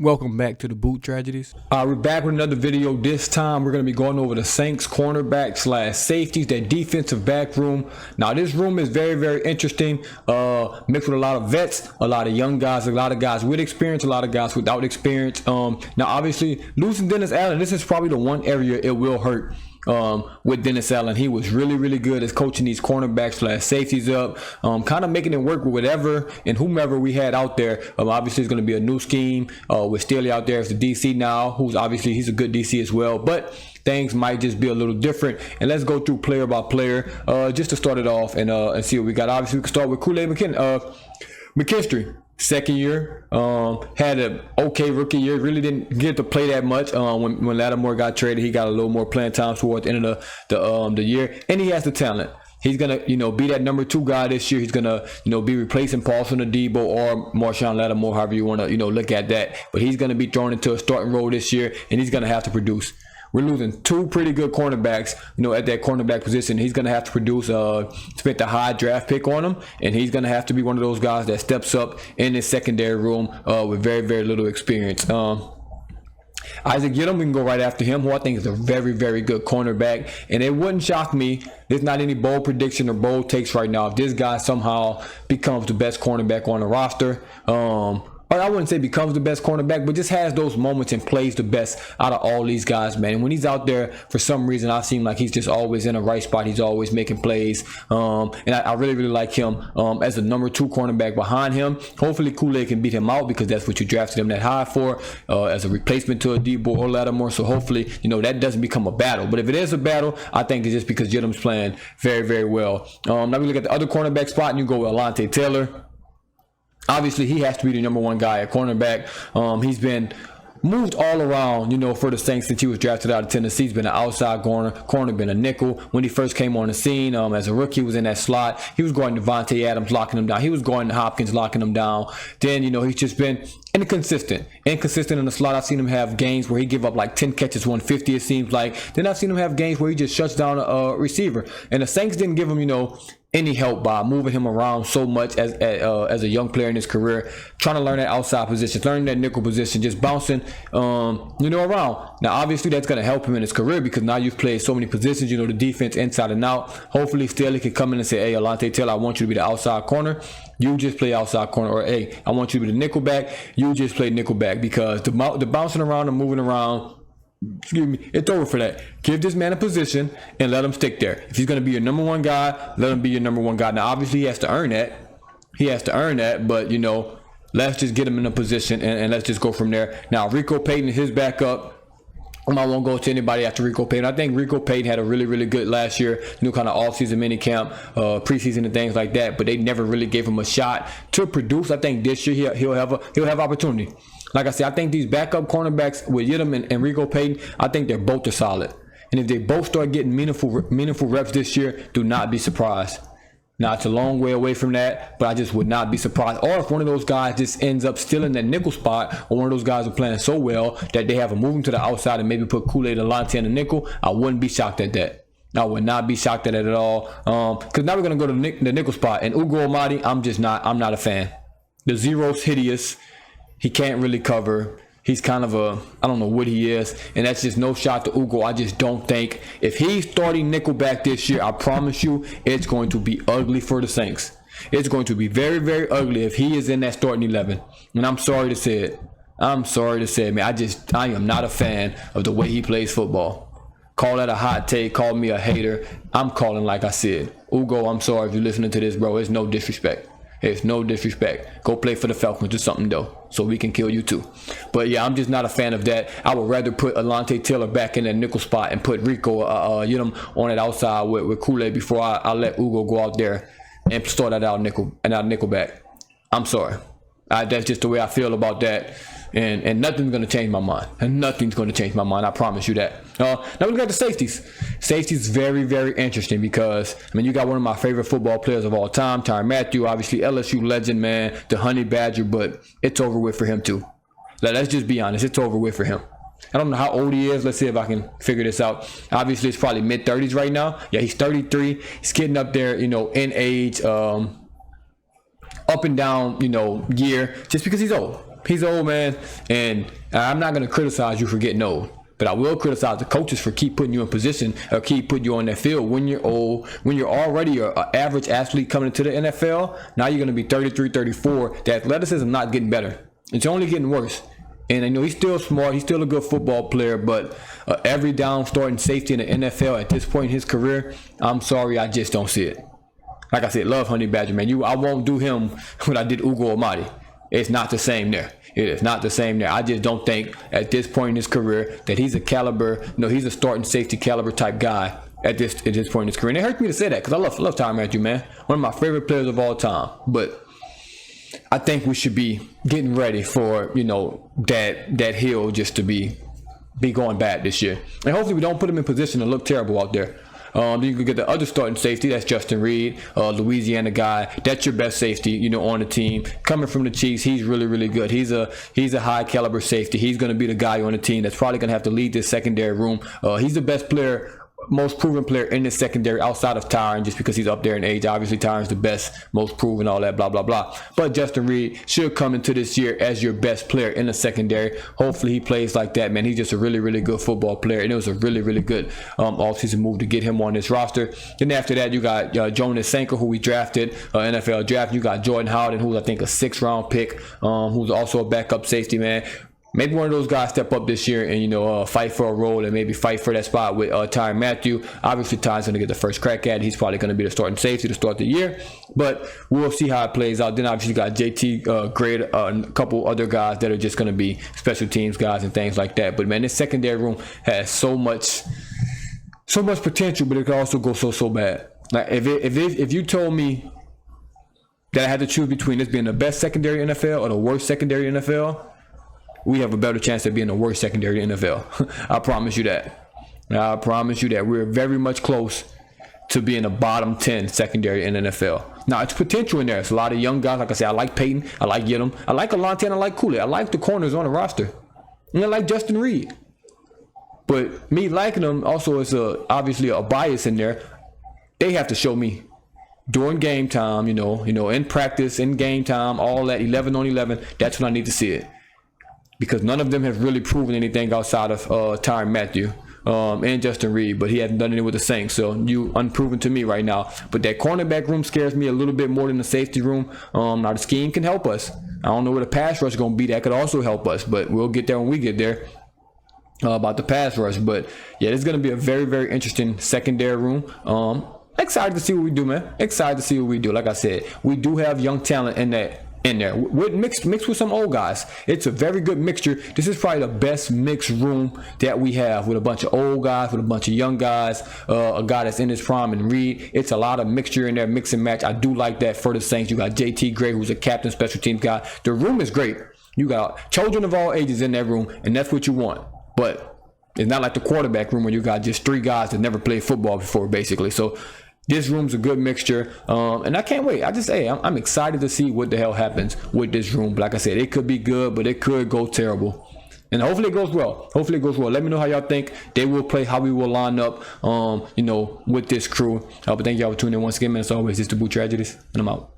Welcome back to the Boot Tragedies. We're back with another video. This time we're going to be going over the Saints cornerback / safeties, that defensive back room. Now this room is very, very interesting. Mixed with a lot of vets, a lot of young guys, a lot of guys with experience, a lot of guys without experience. Now obviously losing Dennis Allen, this is probably the one area it will hurt. With Dennis Allen, he was really, really good at coaching these cornerbacks / safeties up, kind of making it work with whatever and whomever we had out there. Obviously, it's going to be a new scheme with Staley out there as the DC now, who's obviously he's a good DC as well, but things might just be a little different. And let's go through player by player just to start it off and see what we got. Obviously, we can start with Kool-Aid McKinstry. Second year, had an okay rookie year. Really didn't get to play that much. When Lattimore got traded, he got a little more playing time towards the end of the year, and he has the talent. He's gonna, be that number 2 guy this year. He's gonna, be replacing Paulson Adebo or Marshawn Lattimore, however you want to, look at that. But he's gonna be thrown into a starting role this year, and he's gonna have to produce. We're losing 2 pretty good cornerbacks, at that cornerback position. He's going to have to produce, spent the high draft pick on him, and he's going to have to be one of those guys that steps up in his secondary room with very, very little experience. Isaac Yiadom, we can go right after him, who I think is a very, very good cornerback. And it wouldn't shock me, there's not any bold prediction or bold takes right now, if this guy somehow becomes the best cornerback on the roster. Or I wouldn't say becomes the best cornerback, but just has those moments and plays the best out of all these guys, man. And when he's out there, for some reason, I seem like he's just always in the right spot. He's always making plays. And I really, really like him as a number 2 cornerback behind him. Hopefully, Kool-Aid can beat him out because that's what you drafted him that high for, as a replacement to Adebo or Lattimore. So hopefully, that doesn't become a battle. But if it is a battle, I think it's just because Yiadom's playing very, very well. Now we look at the other cornerback spot, and you go with Alontae Taylor. Obviously, he has to be the number 1 guy at cornerback. He's been moved all around, for the Saints since he was drafted out of Tennessee. He's been an outside corner, been a nickel. When he first came on the scene as a rookie, he was in that slot. He was guarding Devontae Adams, locking him down. He was guarding Hopkins, locking him down. Then, he's just been inconsistent in the slot. I've seen him have games where he give up like 10 catches, 150, it seems like. Then I've seen him have games where he just shuts down a receiver. And the Saints didn't give him, any help by moving him around so much as a young player in his career, trying to learn that outside position, learning that nickel position, just bouncing, around. Now, obviously, that's going to help him in his career because now you've played so many positions, the defense inside and out. Hopefully, Staley can come in and say, hey, Alontae Taylor, I want you to be the outside corner. You just play outside corner. Or, hey, I want you to be the nickel back. You just play nickel back because the bouncing around and moving around, it's over for that. Give this man a position and let him stick there. If he's going to be your number 1 guy, let him be your number 1 guy. Now, obviously, he has to earn that. But, let's just get him in a position and let's just go from there. Now, Rico Payton, his backup. I won't go to anybody after Rico Payton. I think Rico Payton had a really, really good last year. New kind of off-season mini camp, preseason and things like that. But they never really gave him a shot to produce. I think this year he'll have opportunity. Like I said, I think these backup cornerbacks with Yiadom and Rico Payton, I think they're both are solid. And if they both start getting meaningful reps this year, do not be surprised. Now, it's a long way away from that, but I just would not be surprised. Or if one of those guys just ends up still in that nickel spot, or one of those guys are playing so well that they have a moving to the outside and maybe put Kool-Aid Alontae in the nickel, I wouldn't be shocked at that. I would not be shocked at it at all. Because now we're going to go to the nickel spot. And Ugo Amadi, I'm not a fan. The zero's hideous. He can't really cover. He's kind of I don't know what he is. And that's just no shot to Ugo. I just don't think. If he's starting nickelback this year, I promise you, it's going to be ugly for the Saints. It's going to be very, very ugly if he is in that starting 11. And I'm sorry to say it. Man. I am not a fan of the way he plays football. Call that a hot take. Call me a hater. I'm calling like I said. Ugo, I'm sorry if you're listening to this, bro. It's no disrespect. It's no disrespect. Go play for the Falcons or something, though, so we can kill you, too. But, yeah, I'm just not a fan of that. I would rather put Alontae Taylor back in that nickel spot and put Rico, on that outside with Kool-Aid before I let Ugo go out there and start that out nickel back. I'm sorry. That's just the way I feel about that. And nothing's going to change my mind. I promise you that. Now we look at the safeties. Safeties very, very interesting because, you got one of my favorite football players of all time, Tyrann Mathieu, obviously LSU legend, man, the Honey Badger, but it's over with for him too. Let's just be honest. It's over with for him. I don't know how old he is. Let's see if I can figure this out. Obviously, it's probably mid-30s right now. Yeah, he's 33. He's getting up there, in age, up and down, year, just because he's old. He's old, man, and I'm not going to criticize you for getting old. But I will criticize the coaches for keep putting you in position or keep putting you on that field when you're old, when you're already an average athlete coming into the NFL. Now you're going to be 33, 34. The athleticism not getting better. It's only getting worse. And I know he's still smart. He's still a good football player. But every down starting safety in the NFL at this point in his career, I'm sorry, I just don't see it. Like I said, love Honey Badger, man. I won't do him what I did Ugo Amadi. It's not the same there. It is not the same there. I just don't think at this point in his career that he's a caliber, he's a starting safety caliber type guy at this point in his career. And it hurts me to say that because I love Tyrann Mathieu, man. One of my favorite players of all time. But I think we should be getting ready for, that hill just to be going bad this year. And hopefully we don't put him in position to look terrible out there. You can get the other starting safety. That's Justin Reed, Louisiana guy. That's your best safety, on the team. Coming from the Chiefs, he's really, really good. He's a high caliber safety. He's going to be the guy on the team that's probably going to have to lead this secondary room. He's the best player, most proven player in the secondary outside of Tyrann, just because he's up there in age. Obviously, Tyrann's the best, most proven, all that, blah, blah, blah. But Justin Reed should come into this year as your best player in the secondary. Hopefully, he plays like that, man. He's just a really, really good football player, and it was a really, really good offseason move to get him on this roster. Then after that, you got Jonas Sanker, who we drafted, NFL draft. You got Jordan Howden, who's, I think, a 6th-round pick, who's also a backup safety, man. Maybe one of those guys step up this year and, fight for a role and maybe fight for that spot with Tyrann Mathieu. Obviously, Tyrann's going to get the first crack at it. He's probably going to be the starting safety to start the year. But we'll see how it plays out. Then obviously you got JT Gray, a couple other guys that are just going to be special teams guys and things like that. But, man, this secondary room has so much potential, but it can also go so bad. Like if you told me that I had to choose between this being the best secondary in NFL or the worst secondary in NFL, we have a better chance of being the worst secondary in the NFL. I promise you that. I promise you that. We're very much close to being a bottom 10 secondary in the NFL. Now, it's potential in there. It's a lot of young guys. Like I said, I like Peyton. I like Yedem. I like Alontae, and I like Kool-Aid. I like the corners on the roster. And I like Justin Reed. But me liking them also is obviously a bias in there. They have to show me during game time, in practice, in game time, all that 11 on 11. That's when I need to see it. Because none of them have really proven anything outside of Tyrann Mathieu and Justin Reed, but he hasn't done anything with the Saints, so you unproven to me right now. But that cornerback room scares me a little bit more than the safety room. Now the scheme can help us. I don't know where the pass rush is going to be. That could also help us, but we'll get there when we get there about the pass rush. But yeah, it's going to be a very, very interesting secondary room. Excited to see what we do, man. Excited to see what we do. Like I said, we do have young talent in there with mixed with some old guys. It's a very good mixture. This is probably the best mixed room that we have, with a bunch of old guys, with a bunch of young guys, a guy that's in his prime and Reed. It's a lot of mixture in there, mix and match. I do like that for the Saints. You got JT Gray, who's a captain, special teams guy. The room is great. You got children of all ages in that room, and that's what you want. But it's not like the quarterback room where you got just 3 guys that never played football before, basically. So this room's a good mixture, and I can't wait. I'm excited to see what the hell happens with this room. But like I said, it could be good, but it could go terrible. And hopefully it goes well. Let me know how y'all think they will play, how we will line up, with this crew. But thank y'all for tuning in once again, man. As always, it's the Boot Tragedies, and I'm out.